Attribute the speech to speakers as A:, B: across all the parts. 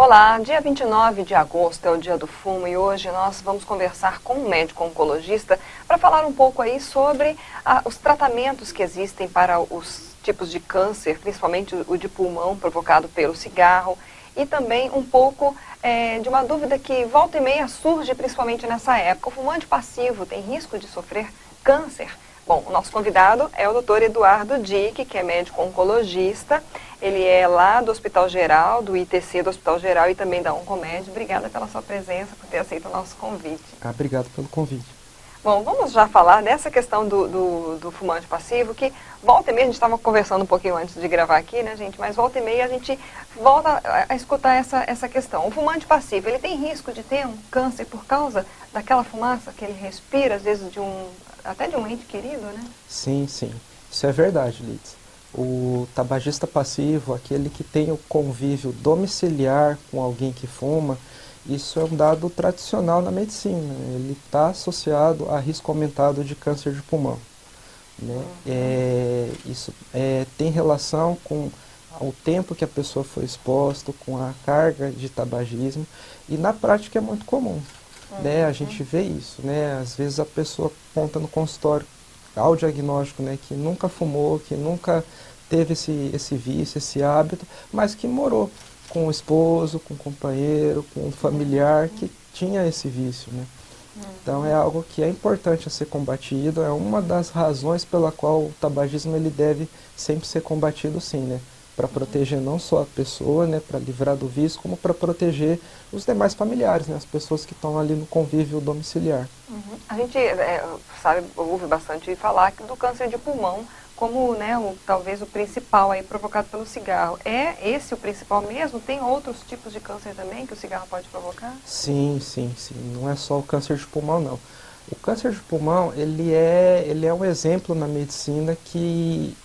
A: Olá, dia 29 de agosto é o dia do fumo e hoje nós vamos conversar com um médico oncologista para falar um pouco aí sobre os tratamentos que existem para os tipos de câncer, principalmente o de pulmão provocado pelo cigarro e também um pouco de uma dúvida que volta e meia surge principalmente nessa época. O fumante passivo tem risco de sofrer câncer? Bom, o nosso convidado é o Dr. Eduardo Dick, que é médico oncologista. Ele é lá do Hospital Geral, do ITC do Hospital Geral e também da Oncomed. Obrigada pela sua presença, por ter aceito o nosso convite.
B: Obrigado pelo convite.
A: Bom, vamos já falar dessa questão do fumante passivo, que volta e meia, a gente estava conversando um pouquinho antes de gravar aqui, né, gente? Mas volta e meia a gente volta a escutar essa questão. O fumante passivo, ele tem risco de ter um câncer por causa daquela fumaça que ele respira, às vezes até de um ente querido, né?
B: Sim, sim. Isso é verdade, Liz. O tabagista passivo, aquele que tem o convívio domiciliar com alguém que fuma, isso é um dado tradicional na medicina. Ele está associado a risco aumentado de câncer de pulmão, né? Isso tem relação com o tempo que a pessoa foi exposta, com a carga de tabagismo, e na prática é muito comum. Né, a gente vê isso, né? Às vezes a pessoa conta no consultório ao diagnóstico, né, que nunca fumou, que nunca teve esse vício, esse hábito, mas que morou com o esposo, com o companheiro, com um familiar que tinha esse vício, né? Então é algo que é importante a ser combatido, é uma das razões pela qual o tabagismo ele deve sempre ser combatido, sim, né? Para proteger não só a pessoa, né, para livrar do vício, como para proteger os demais familiares, né, as pessoas que estão ali no convívio domiciliar.
A: A gente ouve bastante falar do câncer de pulmão como, né, talvez o principal aí provocado pelo cigarro. É esse o principal mesmo? Tem outros tipos de câncer também que o cigarro pode provocar?
B: Sim, sim, sim. Não é só o câncer de pulmão, não. O câncer de pulmão, ele é um exemplo na medicina que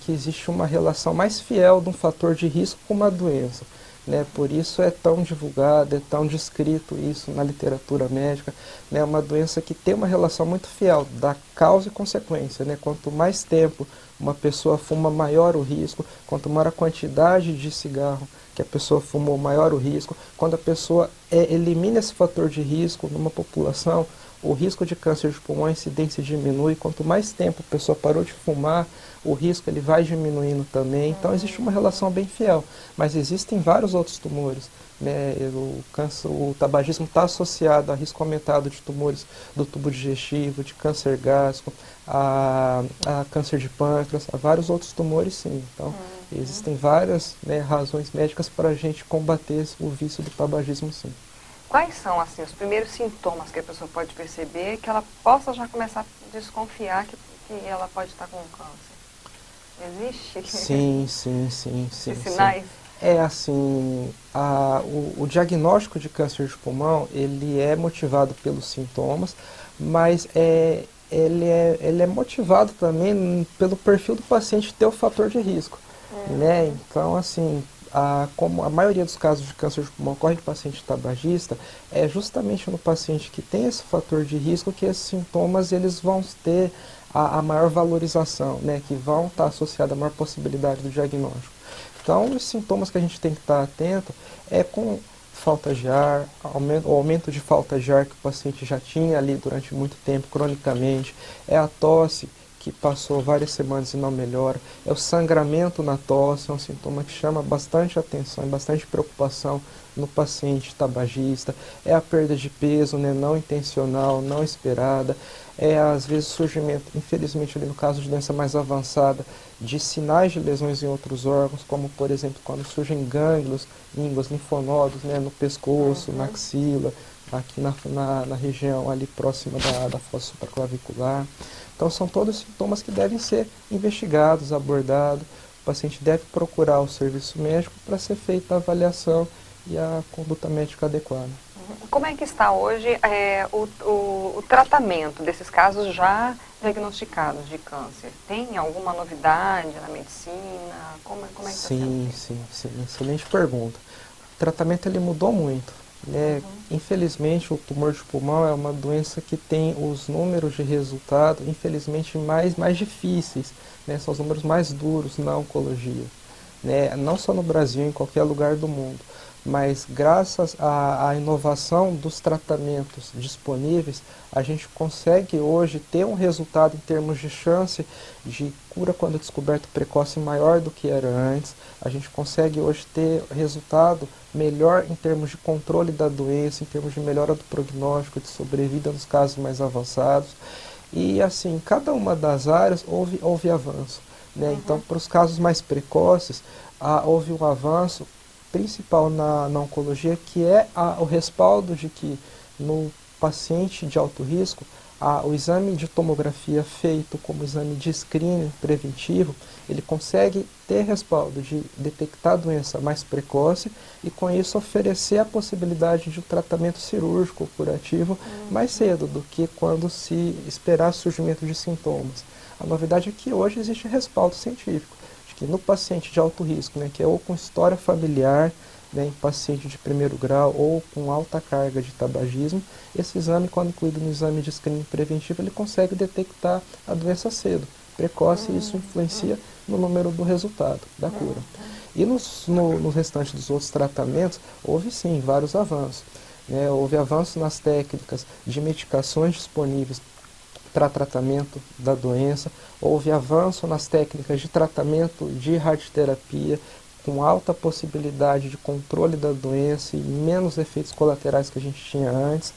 B: existe uma relação mais fiel de um fator de risco com uma doença, né? Por isso é tão divulgado, é tão descrito isso na literatura médica, né? Uma doença que tem uma relação muito fiel da causa e consequência, né? Quanto mais tempo uma pessoa fuma, maior o risco. Quanto maior a quantidade de cigarro que a pessoa fumou, maior o risco. Quando a pessoa elimina esse fator de risco numa população, o risco de câncer de pulmão, a incidência diminui. Quanto mais tempo a pessoa parou de fumar, o risco ele vai diminuindo também. Então existe uma relação bem fiel. Mas existem vários outros tumores, né? O tabagismo está associado a risco aumentado de tumores do tubo digestivo, de câncer gástrico, a câncer de pâncreas, a vários outros tumores, sim. Então existem várias, né, razões médicas para a gente combater o vício do tabagismo, sim.
A: Quais são, assim, os primeiros sintomas que a pessoa pode perceber que ela possa já começar a desconfiar que ela pode estar com câncer? Existe?
B: Sim.
A: Esses sinais?
B: É assim, o diagnóstico de câncer de pulmão, ele é motivado pelos sintomas, mas ele é motivado também pelo perfil do paciente ter o fator de risco, né? Então, assim, como a maioria dos casos de câncer de pulmão ocorre em paciente tabagista, é justamente no paciente que tem esse fator de risco que esses sintomas eles vão ter a maior valorização, né? Que vão estar associados à maior possibilidade do diagnóstico. Então, os sintomas que a gente tem que estar atento é com falta de ar, o aumento de falta de ar que o paciente já tinha ali durante muito tempo, cronicamente, é a tosse, que passou várias semanas e não melhora, é o sangramento na tosse, é um sintoma que chama bastante atenção e bastante preocupação no paciente tabagista, é a perda de peso, né, não intencional, não esperada, é às vezes o surgimento, infelizmente ali no caso de doença mais avançada, de sinais de lesões em outros órgãos, como por exemplo quando surgem gânglios, ínguas, linfonodos, né, no pescoço, na axila, aqui na região ali próxima da fossa supraclavicular. Então são todos sintomas que devem ser investigados, abordados. O paciente deve procurar o serviço médico para ser feita a avaliação e a conduta médica adequada.
A: Como é que está hoje o tratamento desses casos já diagnosticados de câncer? Tem alguma novidade na medicina? Como é que está sendo?
B: Sim. Excelente pergunta. O tratamento ele mudou muito. Infelizmente, o tumor de pulmão é uma doença que tem os números de resultado, infelizmente, mais difíceis, né? São os números mais duros na oncologia, né? Não só no Brasil, em qualquer lugar do mundo. mas graças à inovação dos tratamentos disponíveis, a gente consegue hoje ter um resultado em termos de chance de cura quando descoberto precoce maior do que era antes. A gente consegue hoje ter resultado melhor em termos de controle da doença, em termos de melhora do prognóstico, de sobrevida nos casos mais avançados. E assim, em cada uma das áreas houve avanço, né? Então, para os casos mais precoces, houve um avanço principal na oncologia, que é o respaldo de que no paciente de alto risco, o exame de tomografia feito como exame de screening preventivo, ele consegue ter respaldo de detectar a doença mais precoce e com isso oferecer a possibilidade de um tratamento cirúrgico ou curativo mais cedo do que quando se esperar o surgimento de sintomas. A novidade é que hoje existe respaldo científico, de que no paciente de alto risco, né, que é ou com história familiar, né, em paciente de primeiro grau ou com alta carga de tabagismo, esse exame, quando incluído no exame de screening preventivo, ele consegue detectar a doença cedo, precoce, e isso influencia no número do resultado da cura. E no restante dos outros tratamentos, houve sim vários avanços, né? Houve avanço nas técnicas de medicações disponíveis para tratamento da doença, houve avanço nas técnicas de tratamento de radioterapia, com alta possibilidade de controle da doença e menos efeitos colaterais que a gente tinha antes.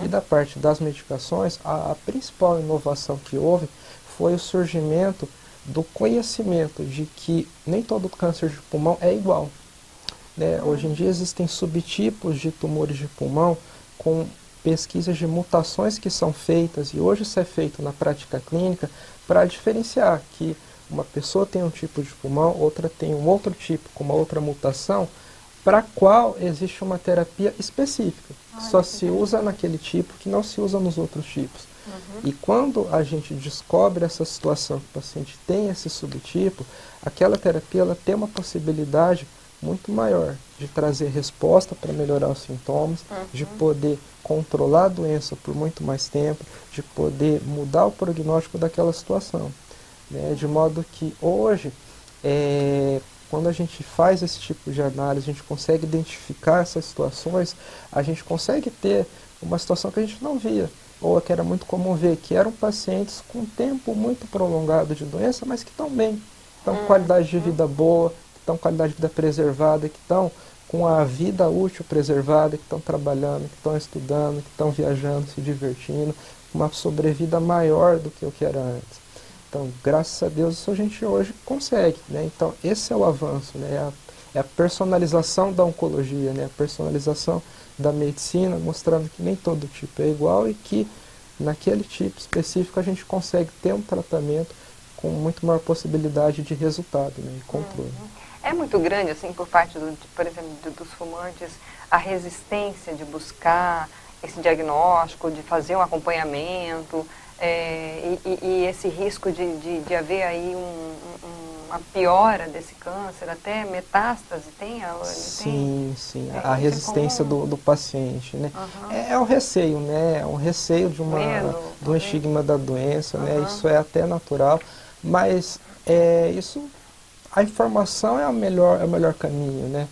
B: E da parte das medicações, a principal inovação que houve foi o surgimento do conhecimento de que nem todo câncer de pulmão é igual, né? Hoje em dia existem subtipos de tumores de pulmão com pesquisas de mutações que são feitas, e hoje isso é feito na prática clínica, para diferenciar que uma pessoa tem um tipo de pulmão, outra tem um outro tipo, com uma outra mutação, para a qual existe uma terapia específica. Só se usa naquele tipo, que não se usa nos outros tipos. E quando a gente descobre essa situação, que o paciente tem esse subtipo, aquela terapia ela tem uma possibilidade muito maior de trazer resposta para melhorar os sintomas, de poder controlar a doença por muito mais tempo, de poder mudar o prognóstico daquela situação. Né? De modo que hoje, quando a gente faz esse tipo de análise, a gente consegue identificar essas situações, a gente consegue ter uma situação que a gente não via, ou que era muito comum ver, que eram pacientes com tempo muito prolongado de doença, mas que estão bem, estão com qualidade de vida boa, que estão com qualidade de vida preservada, que estão com a vida útil preservada, que estão trabalhando, que estão estudando, que estão viajando, se divertindo, uma sobrevida maior do que o que era antes. Então, graças a Deus, isso a gente hoje consegue, né? Então, esse é o avanço, né? É a personalização da oncologia, né? A personalização da medicina, mostrando que nem todo tipo é igual e que naquele tipo específico a gente consegue ter um tratamento com muito maior possibilidade de resultado, né? E controle.
A: É muito grande, assim, por parte, por exemplo, dos fumantes, a resistência de buscar esse diagnóstico, de fazer um acompanhamento, e esse risco de haver aí uma piora desse câncer, até metástase,
B: Sim, sim, a resistência do paciente, né? É o receio, né? É um receio de um estigma da doença, né? Isso é até natural, mas isso, a informação é o melhor caminho, né?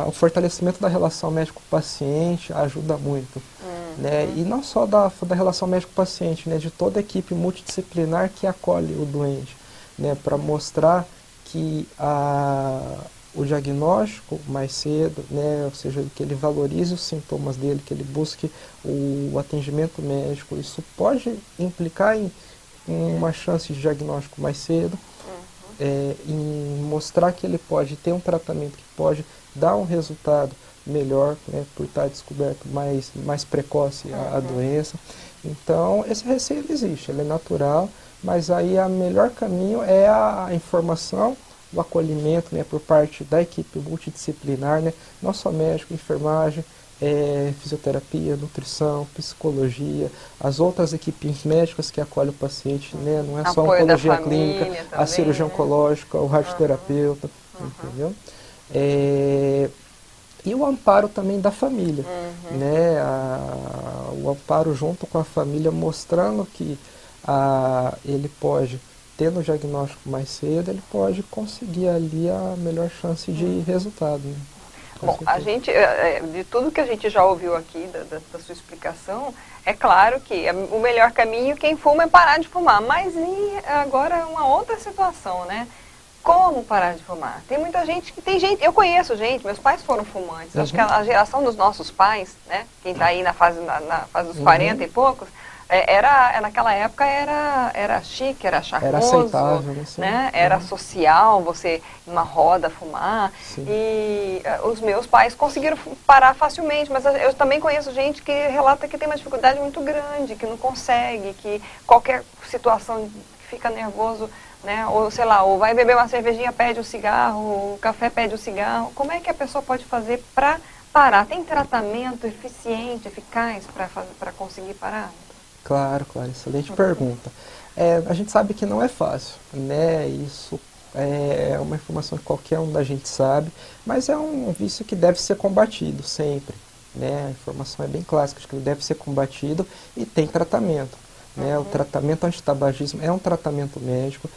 B: O fortalecimento da relação médico-paciente ajuda muito. Né? E não só da relação médico-paciente, né? De toda a equipe multidisciplinar que acolhe o doente, né? Para mostrar que o diagnóstico mais cedo, né? Ou seja, que ele valorize os sintomas dele, que ele busque o atendimento médico, isso pode implicar em uma chance de diagnóstico mais cedo, em mostrar que ele pode ter um tratamento que pode dar um resultado melhor, né, por estar descoberto mais precoce a doença. Então, esse receio existe, ele é natural, mas aí o melhor caminho é a informação, o acolhimento, né, por parte da equipe multidisciplinar, né, não só médico, enfermagem, fisioterapia, nutrição, psicologia, as outras equipes médicas que acolhem o paciente, né, não é só a oncologia clínica, também, a cirurgia oncológica, o radioterapeuta, entendeu? E o amparo também da família, né? O amparo junto com a família, mostrando que ele pode tendo o diagnóstico mais cedo, ele pode conseguir ali a melhor chance de resultado, né?
A: Bom, a gente, de tudo que a gente já ouviu aqui, da sua explicação, é claro que o melhor caminho, quem fuma, é parar de fumar. Mas e agora uma outra situação, né? Como parar de fumar? Tem muita gente eu conheço gente, meus pais foram fumantes. Acho que a geração dos nossos pais, né? Quem está aí na fase dos 40 e poucos, naquela época era chique, era charmoso,
B: era aceitável,
A: né? Era social, você numa roda fumar.
B: Sim.
A: E os meus pais conseguiram parar facilmente, mas eu também conheço gente que relata que tem uma dificuldade muito grande, que não consegue, que qualquer situação que fica nervoso, né? Ou sei lá, ou vai beber uma cervejinha, pede o cigarro, o café pede o cigarro. Como é que a pessoa pode fazer para parar? Tem tratamento eficiente, eficaz para conseguir parar?
B: Claro, excelente pergunta. A gente sabe que não é fácil, né? Isso é uma informação que qualquer um da gente sabe, mas é um vício que deve ser combatido sempre, né? A informação é bem clássica de que ele deve ser combatido e tem tratamento, né? O tratamento antitabagismo é um tratamento médico,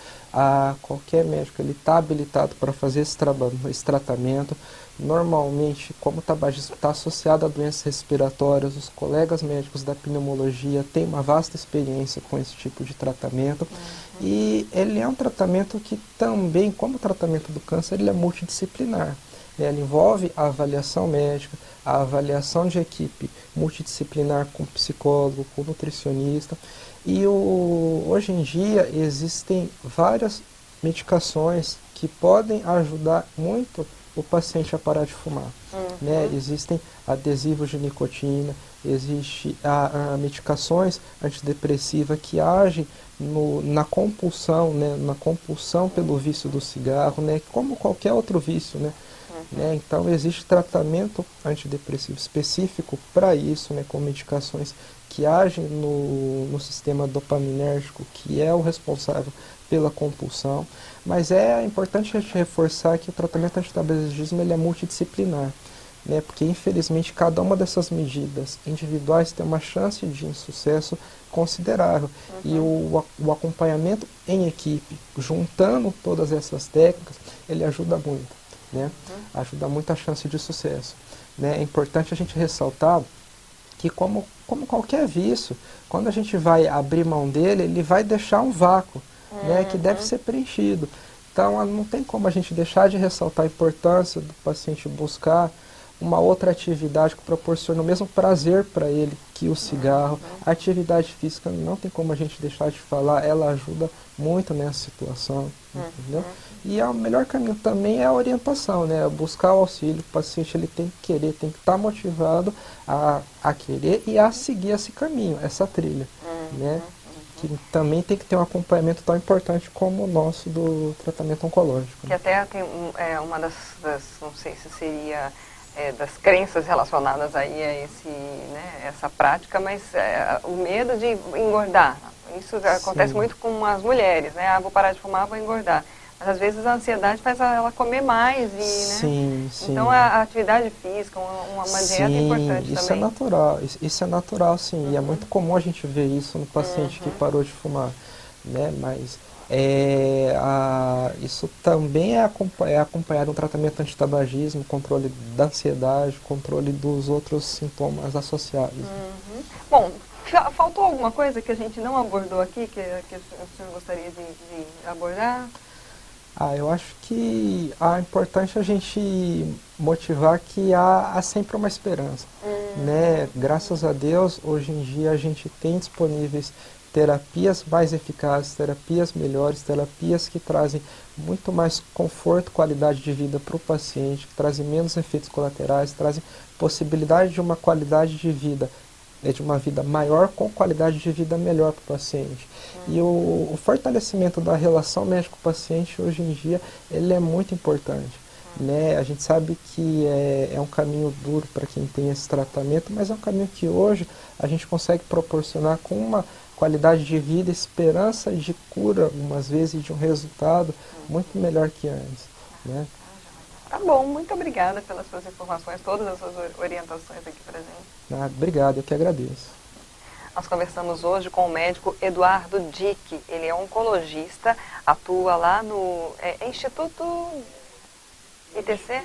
B: qualquer médico ele está habilitado para fazer esse tratamento. Normalmente, como o tabagismo está associado a doenças respiratórias, os colegas médicos da pneumologia têm uma vasta experiência com esse tipo de tratamento. E ele é um tratamento que também, como o tratamento do câncer, ele é multidisciplinar. Ele envolve a avaliação médica, a avaliação de equipe multidisciplinar com psicólogo, com nutricionista. E hoje em dia existem várias medicações que podem ajudar muito o paciente a parar de fumar. Né? Existem adesivos de nicotina, existem medicações antidepressivas que agem na compulsão, né? Na compulsão pelo vício do cigarro, né? Como qualquer outro vício, né? Então existe tratamento antidepressivo específico para isso, né? Com medicações que agem no sistema dopaminérgico, que é o responsável pela compulsão, mas é importante a gente reforçar que o tratamento antitabagismo ele é multidisciplinar, né? Porque infelizmente cada uma dessas medidas individuais tem uma chance de insucesso considerável. E o acompanhamento em equipe, juntando todas essas técnicas, ele ajuda muito, né? Ajuda muito a chance de sucesso, né? É importante a gente ressaltar que como qualquer vício, quando a gente vai abrir mão dele, ele vai deixar um vácuo, né, que deve ser preenchido. Então não tem como a gente deixar de ressaltar a importância do paciente buscar uma outra atividade que proporciona o mesmo prazer para ele que o cigarro. A atividade física não tem como a gente deixar de falar, ela ajuda muito nessa situação, entendeu? E o melhor caminho também é a orientação, né? Buscar o auxílio, o paciente ele tem que querer, tem que estar motivado a querer e a seguir esse caminho, essa trilha, né? Que também tem que ter um acompanhamento tão importante como o nosso do tratamento oncológico.
A: Que até tem uma das, não sei se seria das crenças relacionadas aí a essa prática, mas o medo de engordar. Isso acontece muito com as mulheres, né? Vou parar de fumar, vou engordar. Mas às vezes a ansiedade faz ela comer mais e,
B: sim.
A: Então a atividade física, uma dieta é importante
B: isso
A: também.
B: Isso é natural, sim. E é muito comum a gente ver isso no paciente que parou de fumar, né? Mas isso também é acompanhado de um tratamento antitabagismo, controle da ansiedade, controle dos outros sintomas associados.
A: Bom, faltou alguma coisa que a gente não abordou aqui, que o senhor gostaria de abordar?
B: Eu acho que é importante a gente motivar que há sempre uma esperança, né? Graças a Deus, hoje em dia a gente tem disponíveis terapias mais eficazes, terapias melhores, terapias que trazem muito mais conforto, qualidade de vida para o paciente, que trazem menos efeitos colaterais, trazem possibilidade de uma qualidade de vida, de uma vida maior com qualidade de vida melhor para o paciente. E o fortalecimento da relação médico-paciente hoje em dia ele é muito importante. Né? A gente sabe que é um caminho duro para quem tem esse tratamento, mas é um caminho que hoje a gente consegue proporcionar com uma qualidade de vida, esperança de cura, algumas vezes, de um resultado muito melhor que antes. Né?
A: Tá bom, muito obrigada pelas suas informações, todas as suas orientações aqui para a gente.
B: Obrigado, eu que agradeço.
A: Nós conversamos hoje com o médico Eduardo Dick. Ele é oncologista, atua lá no Instituto ITC?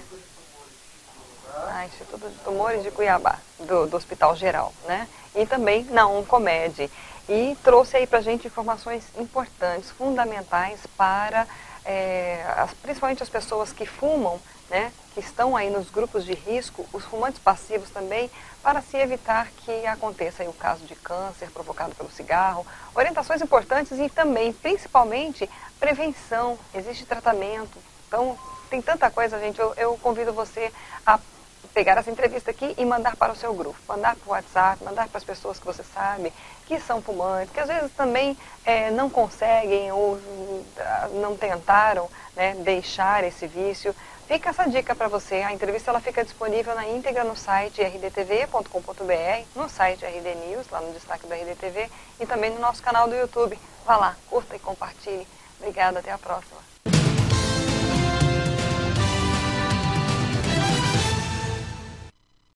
A: Instituto de Tumores de Cuiabá, do Hospital Geral, né? E também na Oncomed. E trouxe aí pra gente informações importantes, fundamentais para principalmente as pessoas que fumam, né, que estão aí nos grupos de risco, os fumantes passivos também, para se evitar que aconteça aí o caso de câncer provocado pelo cigarro. Orientações importantes e também, principalmente, prevenção, existe tratamento. Então, tem tanta coisa, gente, eu convido você a pegar essa entrevista aqui e mandar para o seu grupo, mandar para o WhatsApp, mandar para as pessoas que você sabe que são fumantes, que às vezes também não conseguem ou não tentaram, né, deixar esse vício. Fica essa dica para você. A entrevista ela fica disponível na íntegra no site rdtv.com.br, no site RD News, lá no destaque do RDTV, e também no nosso canal do YouTube. Vá lá, curta e compartilhe. Obrigada, até a próxima.